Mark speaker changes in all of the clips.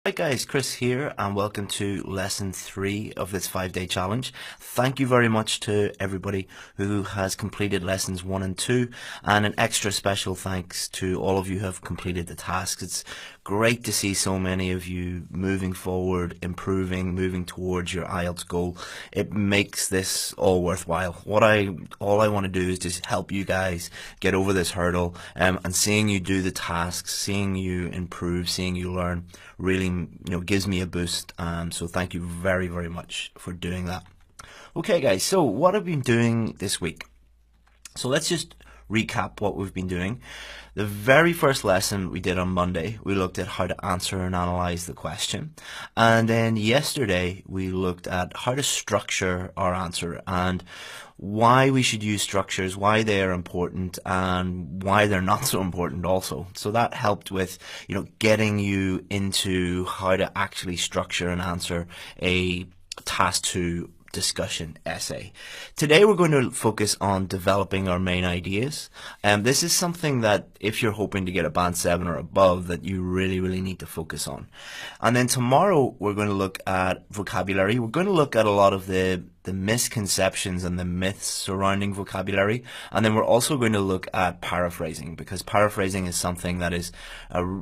Speaker 1: Hi guys, Chris here and welcome to lesson 3 of this 5-day challenge. Thank you very much to everybody who has completed lessons 1 and 2, and an extra special thanks to all of you who have completed the tasks. It's great to see so many of you moving forward, improving, moving towards your IELTS goal. It makes this all worthwhile. All I want to do is just help you guys get over this hurdle, and seeing you do the tasks, seeing you improve, seeing you learn really gives me a boost. So thank you very, very much for doing that. Okay guys, so what have we been doing this week? So let's just recap what we've been doing. The very first lesson we did on Monday, we looked at how to answer and analyze the question. And then yesterday, we looked at how to structure our answer and why we should use structures, why they are important, and why they're not so important also. So that helped with, getting you into how to actually structure and answer a task 2 discussion essay. Today we're going to focus on developing our main ideas, and this is something that if you're hoping to get a band 7 or above, that you really need to focus on. And then tomorrow we're going to look at vocabulary. We're going to look at a lot of the misconceptions and the myths surrounding vocabulary, and then we're also going to look at paraphrasing, because paraphrasing is something that is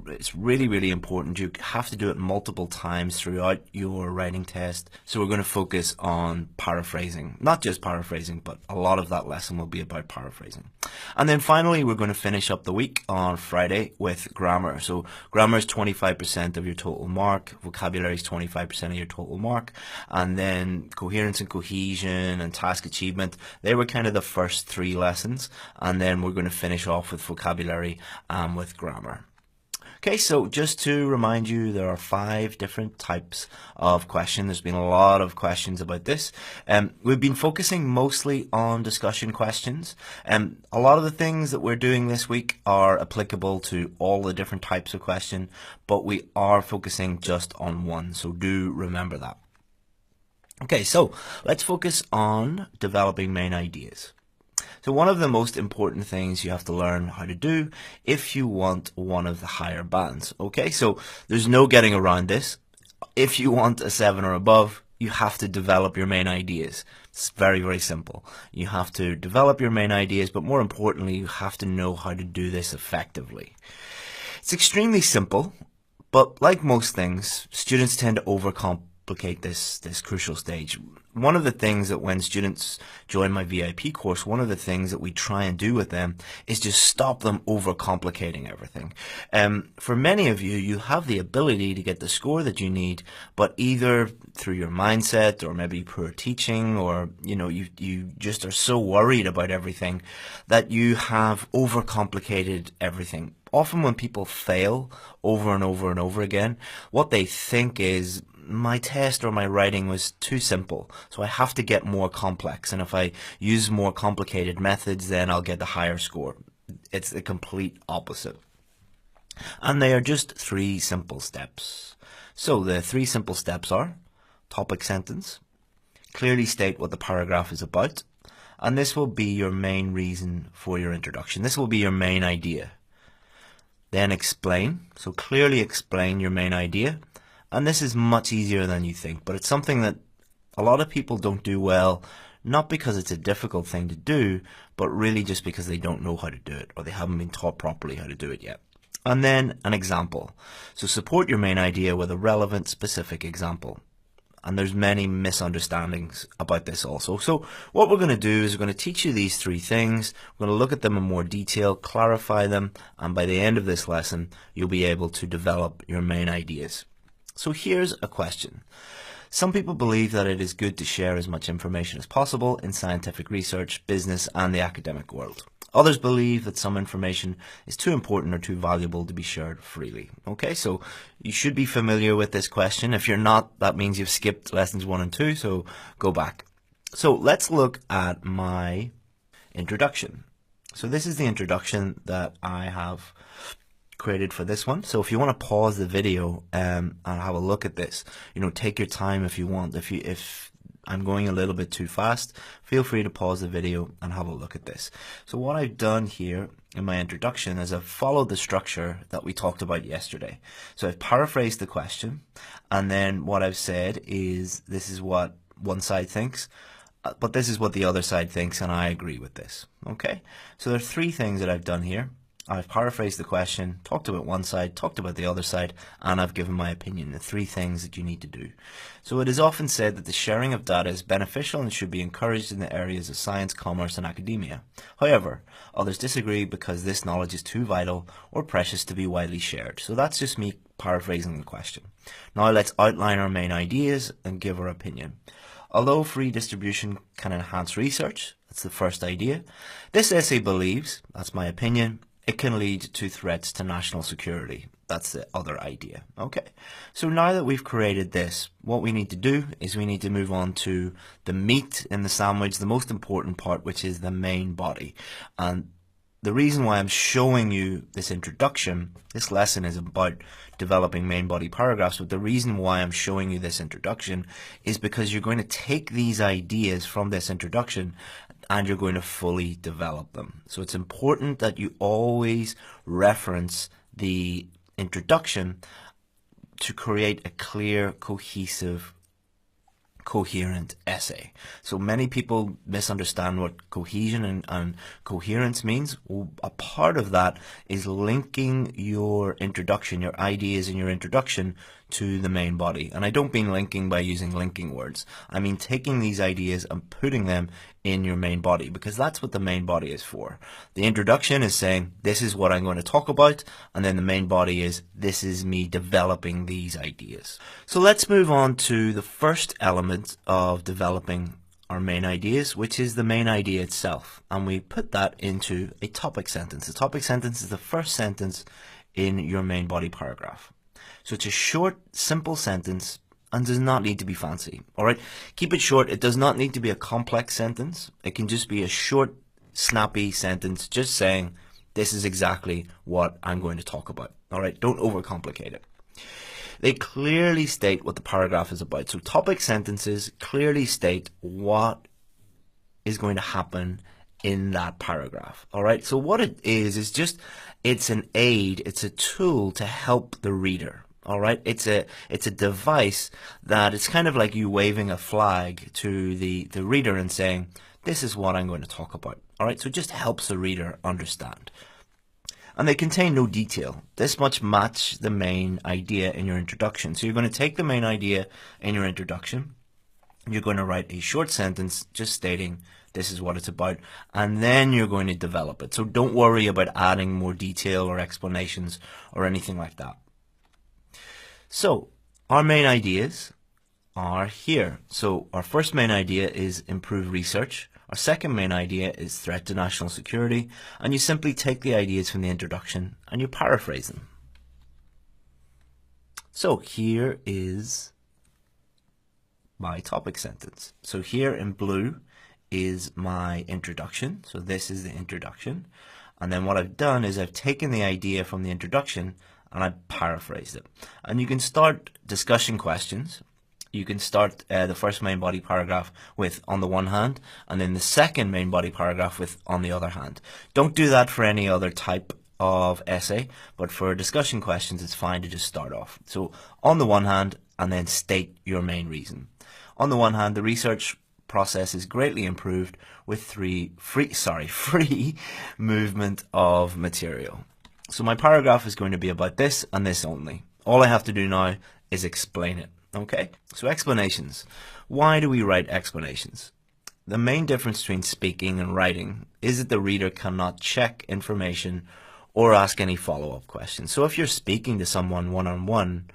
Speaker 1: it's really important. You have to do it multiple times throughout your writing test, so we're going to focus on paraphrasing. Not just paraphrasing, but a lot of that lesson will be about paraphrasing. And then finally we're going to finish up the week on Friday with grammar. So grammar is 25% of your total mark, vocabulary is 25% of your total mark, and then coherence and cohesion and task achievement, they were kind of the first 3 lessons, and then we're going to finish off with vocabulary and with grammar. Okay, so just to remind you, there are 5 different types of questions. There's been a lot of questions about this. We've been focusing mostly on discussion questions. A lot of the things that we're doing this week are applicable to all the different types of question, but we are focusing just on one, so do remember that. Okay, so let's focus on developing main ideas. So one of the most important things you have to learn how to do if you want one of the higher bands. Okay, so there's no getting around this. If you want a 7 or above, you have to develop your main ideas. It's very simple. You have to develop your main ideas, but more importantly, you have to know how to do this effectively. It's extremely simple, but like most things, students tend to overcomplicate this crucial stage. One of the things that when students join my VIP course, one of the things that we try and do with them is just stop them overcomplicating everything. For many of you, you have the ability to get the score that you need, but either through your mindset or maybe poor teaching, or you just are so worried about everything that you have overcomplicated everything. Often when people fail over and over again, what they think is, my test or my writing was too simple, so I have to get more complex, and if I use more complicated methods, then I'll get the higher score. It's the complete opposite. And they are just 3 simple steps. So the 3 simple steps are: topic sentence, clearly state what the paragraph is about, and this will be your main reason for your introduction. This will be your main idea. Then explain, so clearly explain your main idea. And this is much easier than you think, but it's something that a lot of people don't do well, not because it's a difficult thing to do, but really just because they don't know how to do it, or they haven't been taught properly how to do it yet. And then an example. So support your main idea with a relevant, specific example. And there's many misunderstandings about this also. So what we're going to do is we're going to teach you these 3 things. We're going to look at them in more detail, clarify them, and by the end of this lesson, you'll be able to develop your main ideas. So here's a question. Some people believe that it is good to share as much information as possible in scientific research, business, and the academic world. Others believe that some information is too important or too valuable to be shared freely. Okay, so you should be familiar with this question. If you're not, that means you've skipped lessons 1 and 2, so go back. So let's look at my introduction. So this is the introduction that I have created for this one. So if you want to pause the video and have a look at this, take your time if you want. If I'm going a little bit too fast, feel free to pause the video and have a look at this. So what I've done here in my introduction is I've followed the structure that we talked about yesterday. So I've paraphrased the question, and then what I've said is this is what one side thinks, but this is what the other side thinks, and I agree with this. Okay, so there are three things that I've done here. I've paraphrased the question, talked about one side, talked about the other side, and I've given my opinion, the three things that you need to do. So it is often said that the sharing of data is beneficial and should be encouraged in the areas of science, commerce, and academia. However, others disagree because this knowledge is too vital or precious to be widely shared. So that's just me paraphrasing the question. Now let's outline our main ideas and give our opinion. Although free distribution can enhance research, that's the first idea, this essay believes, that's my opinion, it can lead to threats to national security. That's the other idea. Okay, so now that we've created this, what we need to do is we need to move on to the meat in the sandwich, the most important part, which is the main body. And the reason why I'm showing you this introduction, this lesson is about developing main body paragraphs, but the reason why I'm showing you this introduction is because you're going to take these ideas from this introduction and you're going to fully develop them. So it's important that you always reference the introduction to create a clear, cohesive, coherent essay. So many people misunderstand what cohesion and coherence means. Well, a part of that is linking your introduction, your ideas in your introduction to the main body. And I don't mean linking by using linking words. I mean taking these ideas and putting them in your main body, because that's what the main body is for. The introduction is saying, this is what I'm going to talk about, and then the main body is, this is me developing these ideas. So let's move on to the first element of developing our main ideas, which is the main idea itself. And we put that into a topic sentence. The topic sentence is the first sentence in your main body paragraph. So it's a short, simple sentence and does not need to be fancy. All right, keep it short. It does not need to be a complex sentence. It can just be a short, snappy sentence just saying, this is exactly what I'm going to talk about. All right, don't overcomplicate it. They clearly state what the paragraph is about. So topic sentences clearly state what is going to happen in that paragraph. All right, so what it is just, it's an aid, it's a tool to help the reader. All right, it's a device that it's kind of like you waving a flag to the reader and saying, this is what I'm going to talk about. All right, so it just helps the reader understand. And they contain no detail. This much match the main idea in your introduction. So you're going to take the main idea in your introduction. You're going to write a short sentence just stating this is what it's about, and then you're going to develop it. So don't worry about adding more detail or explanations or anything like that. So our main ideas are here. So our first main idea is improve research. Our second main idea is threat to national security. And you simply take the ideas from the introduction and you paraphrase them. So here is my topic sentence. So here in blue is my introduction. So this is the introduction. And then what I've done is I've taken the idea from the introduction and I paraphrased it. And you can start discussion questions. You can start the first main body paragraph with on the one hand, and then the second main body paragraph with on the other hand. Don't do that for any other type of essay, but for discussion questions it's fine to just start off. So on the one hand, and then state your main reason. On the one hand, the research process is greatly improved with free movement of material. So my paragraph is going to be about this and this only. All I have to do now is explain it. Okay, so explanations. Why do we write explanations? The main difference between speaking and writing is that the reader cannot check information or ask any follow-up questions. So if you're speaking to someone one-on-one,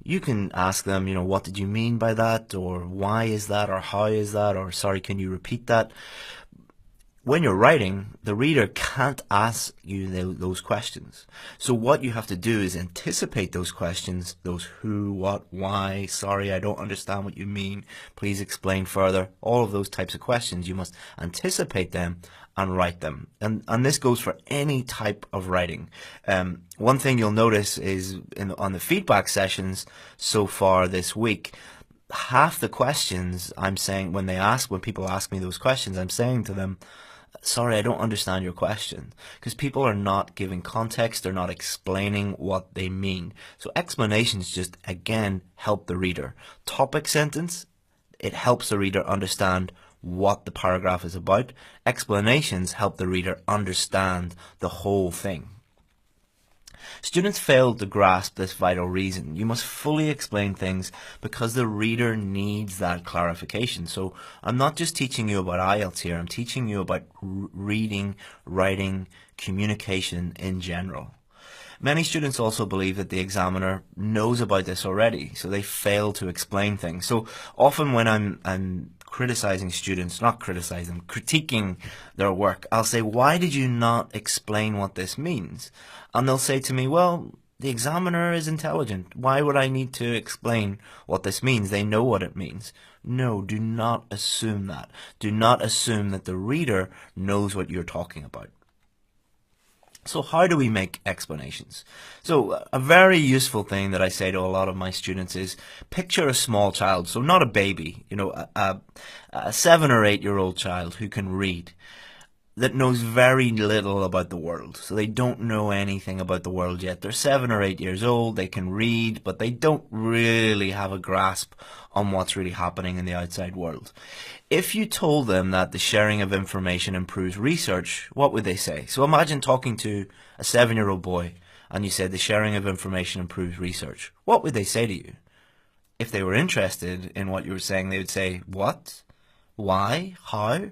Speaker 1: you can ask them, what did you mean by that? Or why is that? Or how is that? Or sorry, can you repeat that? When you're writing, the reader can't ask you those questions. So what you have to do is anticipate those questions, those who, what, why, sorry, I don't understand what you mean, please explain further. All of those types of questions, you must anticipate them and write them. And this goes for any type of writing. One thing you'll notice is on the feedback sessions so far this week, half the questions I'm saying when people ask me those questions, I'm saying to them, sorry, I don't understand your question, because people are not giving context, they're not explaining what they mean. So explanations just, again, help the reader. Topic sentence, it helps the reader understand what the paragraph is about. Explanations help the reader understand the whole thing. Students fail to grasp this vital reason. You must fully explain things because the reader needs that clarification. So I'm not just teaching you about IELTS here, I'm teaching you about reading, writing, communication in general. Many students also believe that the examiner knows about this already, so they fail to explain things. So often when I'm criticizing students, not criticizing, critiquing their work, I'll say, why did you not explain what this means? And they'll say to me, well, the examiner is intelligent. Why would I need to explain what this means? They know what it means. No, do not assume that. Do not assume that the reader knows what you're talking about. So how do we make explanations? So a very useful thing that I say to a lot of my students is picture a small child, so not a baby, a 7 or 8 year old child who can read, that knows very little about the world. So they don't know anything about the world yet. They're 7 or 8 years old, they can read, but they don't really have a grasp on what's really happening in the outside world. If you told them that the sharing of information improves research, what would they say? So imagine talking to a 7-year-old boy and you said the sharing of information improves research. What would they say to you? If they were interested in what you were saying, they would say, what? Why? How?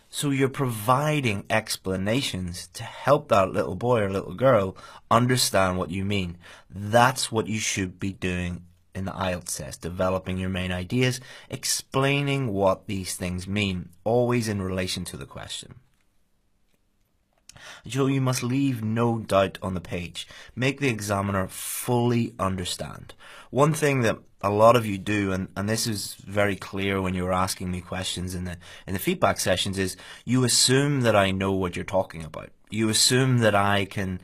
Speaker 1: So you're providing explanations to help that little boy or little girl understand what you mean. That's what you should be doing in the IELTS test, developing your main ideas, explaining what these things mean, always in relation to the question. So you must leave no doubt on the page. Make the examiner fully understand. One thing that a lot of you do, and this is very clear when you're asking me questions in the feedback sessions, is you assume that I know what you're talking about. You assume that I can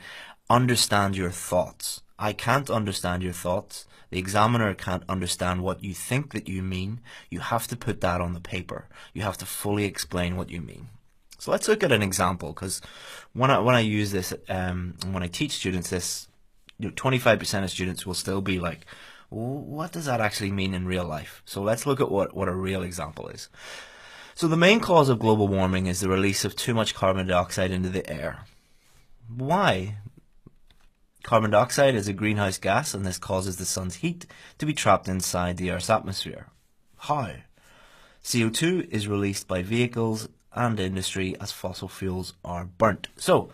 Speaker 1: understand your thoughts. I can't understand your thoughts. The examiner can't understand what you think that you mean. You have to put that on the paper. You have to fully explain what you mean. So let's look at an example, because when I use this, when I teach students this, 25% of students will still be like, what does that actually mean in real life? So let's look at what a real example is. So the main cause of global warming is the release of too much carbon dioxide into the air. Why? Carbon dioxide is a greenhouse gas, and this causes the sun's heat to be trapped inside the Earth's atmosphere. How? CO2 is released by vehicles and industry as fossil fuels are burnt. So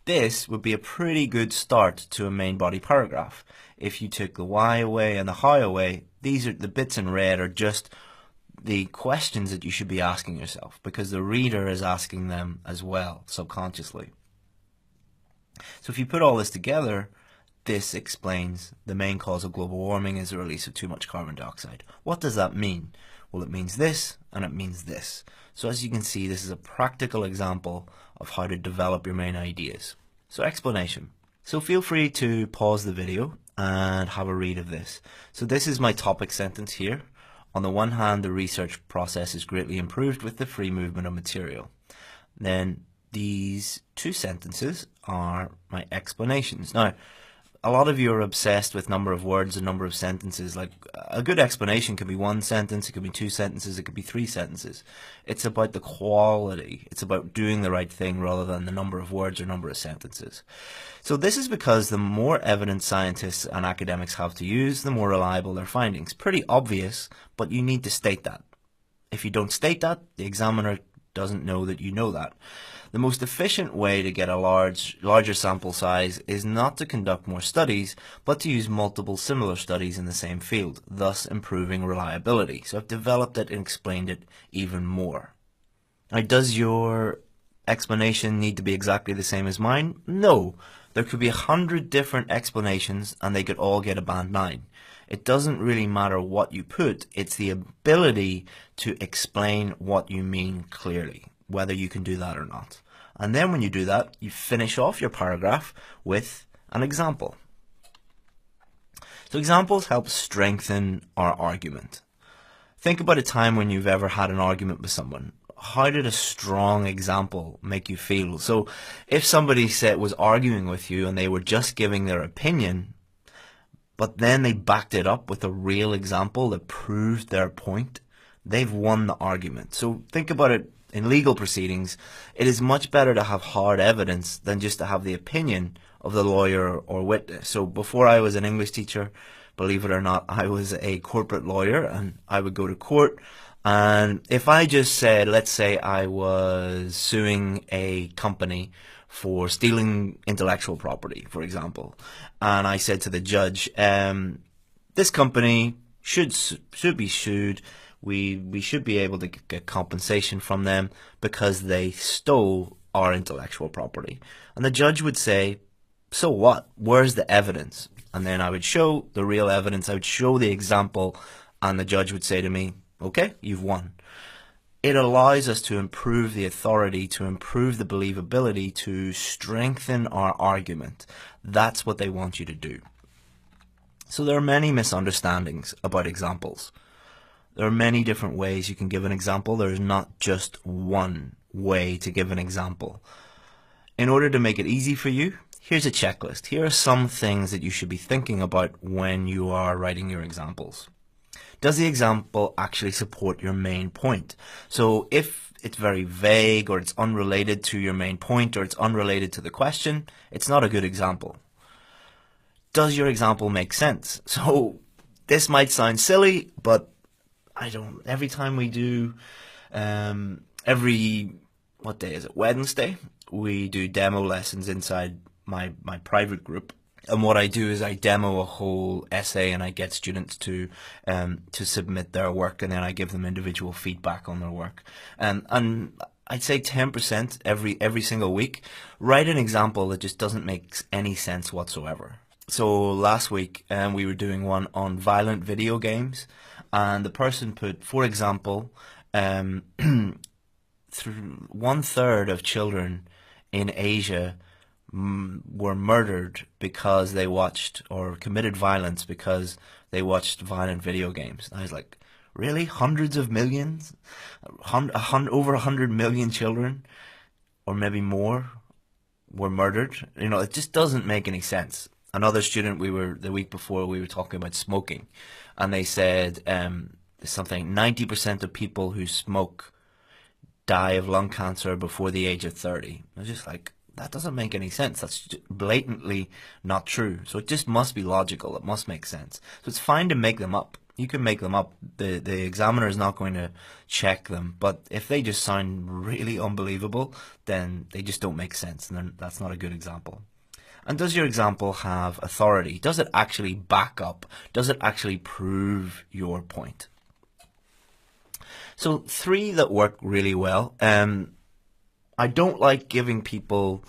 Speaker 1: this would be a pretty good start to a main body paragraph. If you took the why away and the how away, these are the bits in red are just the questions that you should be asking yourself, because the reader is asking them as well, subconsciously. So if you put all this together, this explains the main cause of global warming is the release of too much carbon dioxide. What does that mean? Well, it means this and it means this. So as you can see, this is a practical example of how to develop your main ideas. So explanation. So feel free to pause the video and have a read of this. So this is my topic sentence here. On the one hand, the research process is greatly improved with the free movement of material. Then these two sentences are my explanations. Now, a lot of you are obsessed with number of words and number of sentences. Like a good explanation could be 1 sentence, it could be 2 sentences, it could be 3 sentences. It's about the quality. It's about doing the right thing rather than the number of words or number of sentences. So this is because the more evidence scientists and academics have to use, the more reliable their findings. Pretty obvious, but you need to state that. If you don't state that, the examiner doesn't know that you know that. The most efficient way to get a larger sample size is not to conduct more studies, but to use multiple similar studies in the same field, thus improving reliability. So I've developed it and explained it even more. Now, does your explanation need to be exactly the same as mine? No. There could be 100 different explanations and they could all get a band 9. It doesn't really matter what you put, it's the ability to explain what you mean clearly, whether you can do that or not. And then when you do that, you finish off your paragraph with an example. So examples help strengthen our argument. Think about a time when you've ever had an argument with someone. How did a strong example make you feel? So if somebody was arguing with you and they were just giving their opinion, but then they backed it up with a real example that proved their point, they've won the argument. So think about it in legal proceedings. It is much better to have hard evidence than just to have the opinion of the lawyer or witness. So before I was an English teacher, believe it or not, I was a corporate lawyer, and I would go to court. And if I just said, let's say I was suing a company for stealing intellectual property, for example, and I said to the judge, this company should be sued. We should be able to get compensation from them because they stole our intellectual property. And the judge would say, so what? Where's the evidence? And then I would show the real evidence. I would show the example, and the judge would say to me, okay, you've won. It allows us to improve the authority, to improve the believability, to strengthen our argument. That's what they want you to do. So there are many misunderstandings about examples. There are many different ways you can give an example. There is not just one way to give an example. In order to make it easy for you, here's a checklist. Here are some things that you should be thinking about when you are writing your examples. Does the example actually support your main point? So if it's very vague, or it's unrelated to your main point, or it's unrelated to the question, it's not a good example. Does your example make sense? So this might sound silly, but every time we do, what day is it? Wednesday, we do demo lessons inside my private group. And what I do is I demo a whole essay, and I get students to submit their work, and then I give them individual feedback on their work. And I'd say 10% every single week write an example that just doesn't make any sense whatsoever. So last week we were doing one on violent video games, and the person put, for example, through 1/3 of children in Asia were murdered because they watched, or committed violence because they watched violent video games. And I was like, really? Hundreds of millions? Over 100 million children, or maybe more, were murdered? You know, it just doesn't make any sense. Another student, the week before, we were talking about smoking, and they said something, 90% of people who smoke die of lung cancer before the age of 30. I was just like, that doesn't make any sense. That's blatantly not true. So it just must be logical. It must make sense. So it's fine to make them up. You can make them up. The examiner is not going to check them. But if they just sound really unbelievable, then they just don't make sense. And then that's not a good example. And does your example have authority? Does it actually back up? Does it actually prove your point? So 3 that work really well. I don't like giving people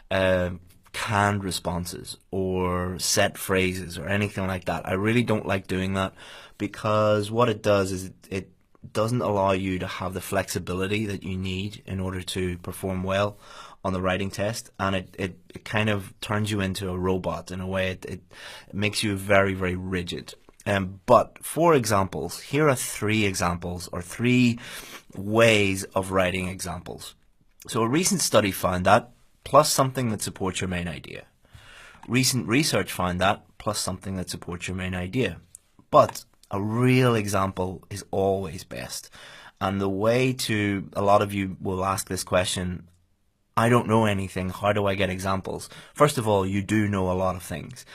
Speaker 1: canned responses or set phrases or anything like that. I really don't like doing that, because what it does is it doesn't allow you to have the flexibility that you need in order to perform well on the writing test, and it kind of turns you into a robot in a way. It makes you very, very rigid. But for examples, here are 3 examples, or 3 ways of writing examples. So a recent study found that, plus something that supports your main idea. Recent research found that, plus something that supports your main idea. But a real example is always best. And the way to, a lot of you will ask this question, I don't know anything, how do I get examples? First of all, you do know a lot of things.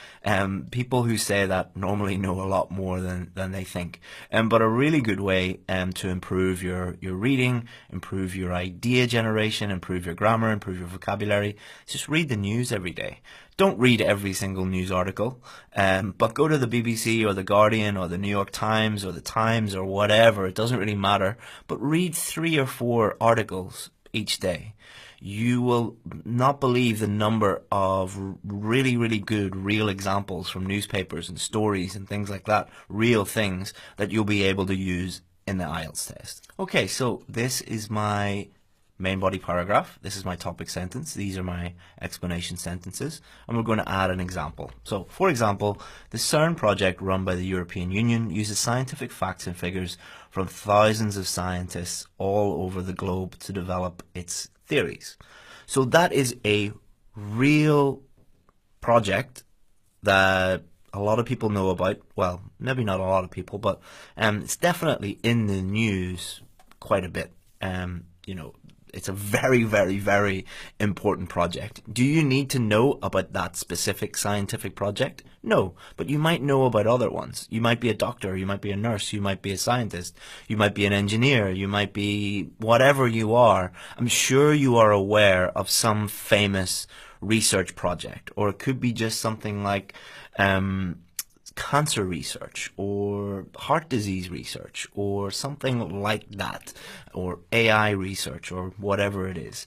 Speaker 1: People who say that normally know a lot more than they think. But a really good way to improve your reading, improve your idea generation, improve your grammar, improve your vocabulary, is just read the news every day. Don't read every single news article, but go to the BBC or the Guardian or the New York Times or the Times or whatever, it doesn't really matter, but read 3 or 4 articles each day. You will not believe the number of really, really good real examples from newspapers and stories and things like that, real things that you'll be able to use in the IELTS test. Okay, so this is my main body paragraph. This is my topic sentence. These are my explanation sentences. And we're going to add an example. So, for example, the CERN project run by the European Union uses scientific facts and figures from thousands of scientists all over the globe to develop its theories. So that is a real project that a lot of people know about. Well, maybe not a lot of people, but it's definitely in the news quite a bit. You know, it's a very, very, very important project. Do you need to know about that specific scientific project? No, but you might know about other ones. You might be a doctor, you might be a nurse, you might be a scientist, you might be an engineer, you might be whatever you are. I'm sure you are aware of some famous research project, or it could be just something like cancer research or heart disease research or something like that, or AI research or whatever it is.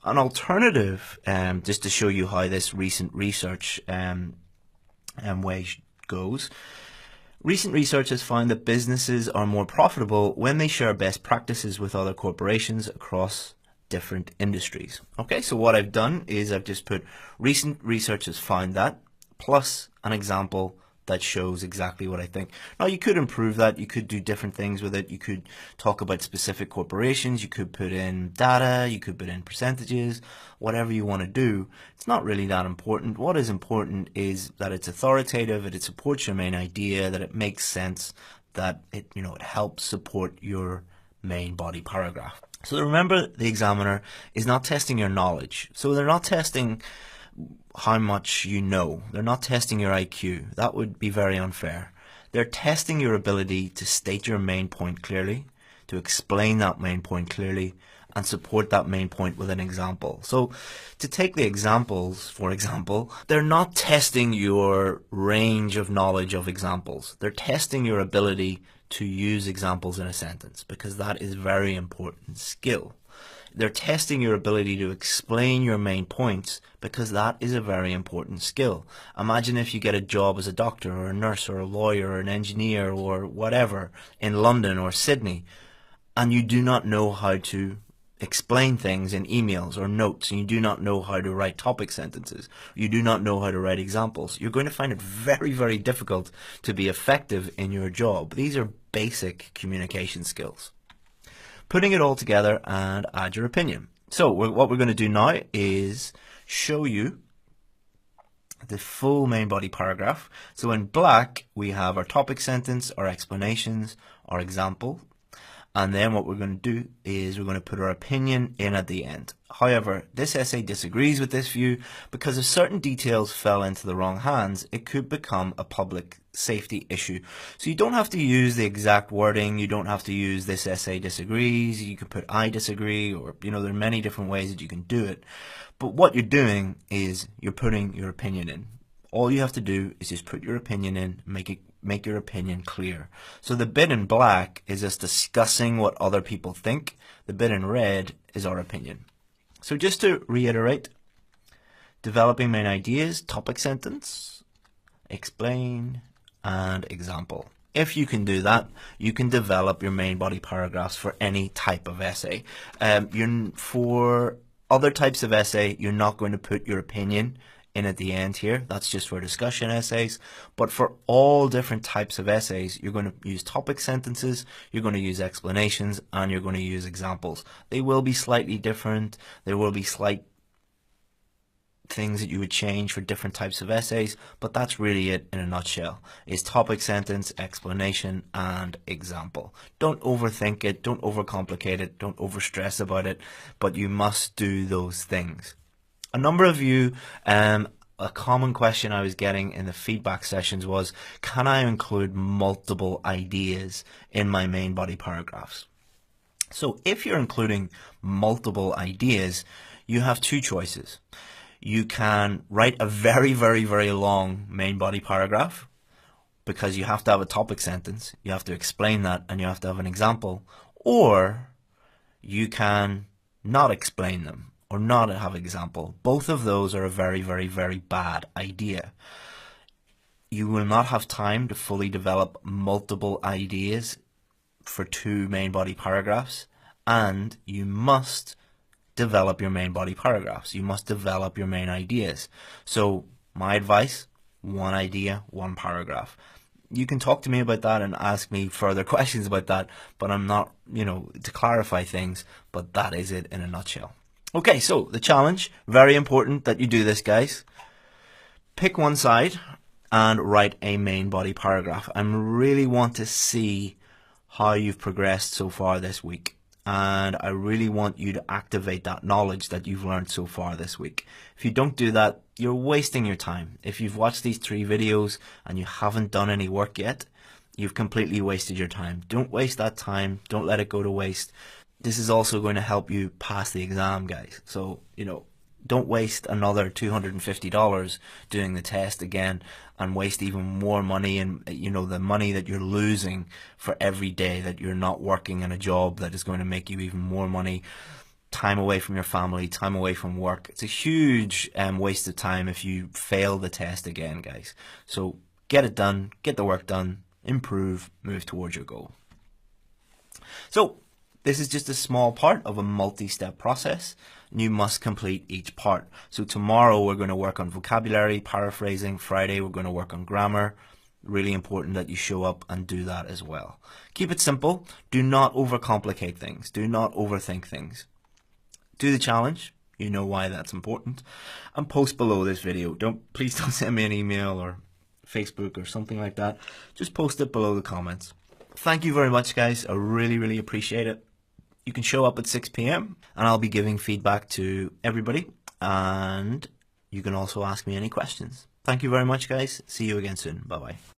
Speaker 1: An alternative, just to show you how this recent research way goes, recent research has found that businesses are more profitable when they share best practices with other corporations across different industries. Okay, so what I've done is I've just put recent research has found that plus an example that shows exactly what I think. Now, you could improve that. You could do different things with it. You could talk about specific corporations. You could put in data. You could put in percentages, whatever you want to do. It's not really that important. What is important is that it's authoritative, that it supports your main idea, that it makes sense, that it helps support your main body paragraph. So remember, the examiner is not testing your knowledge. So they're not testing how much you know. They're not testing your IQ. That would be very unfair. They're testing your ability to state your main point clearly, to explain that main point clearly, and support that main point with an example. So to take the examples, for example, they're not testing your range of knowledge of examples. They're testing your ability to use examples in a sentence, because that is a very important skill. They're testing your ability to explain your main points, because that is a very important skill. Imagine if you get a job as a doctor or a nurse or a lawyer or an engineer or whatever in London or Sydney, and you do not know how to explain things in emails or notes, and you do not know how to write topic sentences, you do not know how to write examples. You're going to find it very, very difficult to be effective in your job. These are basic communication skills. Putting it all together and add your opinion. So what we're going to do now is show you the full main body paragraph. So in black, we have our topic sentence, our explanations, our example. And then what we're going to do is we're going to put our opinion in at the end. However, this essay disagrees with this view, because if certain details fell into the wrong hands, it could become a public safety issue. So you don't have to use the exact wording. You don't have to use this essay disagrees. You can put I disagree, or there are many different ways that you can do it. But what you're doing is you're putting your opinion in. All you have to do is just put your opinion in, make your opinion clear. So the bit in black is us discussing what other people think. The bit in red is our opinion. So just to reiterate, developing main ideas, topic sentence, explain, and example. If you can do that, you can develop your main body paragraphs for any type of essay. For other types of essay, you're not going to put your opinion in at the end here. That's just for discussion essays. But for all different types of essays, you're going to use topic sentences, you're going to use explanations, and you're going to use examples. They will be slightly different. There will be slight things that you would change for different types of essays, but that's really it in a nutshell. Is topic sentence, explanation, and example. Don't overthink it, don't overcomplicate it, don't overstress about it, but you must do those things. A number of you, a common question I was getting in the feedback sessions was, can I include multiple ideas in my main body paragraphs? So if you're including multiple ideas, you have two choices. You can write a very, very, very long main body paragraph, because you have to have a topic sentence, you have to explain that, and you have to have an example. Or you can not explain them, or not have an example. Both of those are a very, very, very bad idea. You will not have time to fully develop multiple ideas for two main body paragraphs, and you must develop your main body paragraphs. You must develop your main ideas. So my advice, one idea, one paragraph. You can talk to me about that and ask me further questions about that, but I'm not, to clarify things, but that is it in a nutshell. Okay, so the challenge, very important that you do this, guys. Pick one side and write a main body paragraph. I really want to see how you've progressed so far this week. And I really want you to activate that knowledge that you've learned so far this week. If you don't do that, you're wasting your time. If you've watched these 3 videos and you haven't done any work yet, you've completely wasted your time. Don't waste that time. Don't let it go to waste. This is also going to help you pass the exam, guys. So, don't waste another $250 doing the test again and waste even more money and, the money that you're losing for every day that you're not working in a job that is going to make you even more money, time away from your family, time away from work. It's a huge waste of time if you fail the test again, guys. So get it done, get the work done, improve, move towards your goal. So this is just a small part of a multi-step process. You must complete each part. So tomorrow we're going to work on vocabulary, paraphrasing. Friday we're going to work on grammar. Really important that you show up and do that as well. Keep it simple. Do not overcomplicate things. Do not overthink things. Do the challenge. You know why that's important. And post below this video. Please don't send me an email or Facebook or something like that. Just post it below the comments. Thank you very much, guys. I really, really appreciate it. You can show up at 6 p.m. and I'll be giving feedback to everybody, and you can also ask me any questions. Thank you very much, guys. See you again soon. Bye-bye.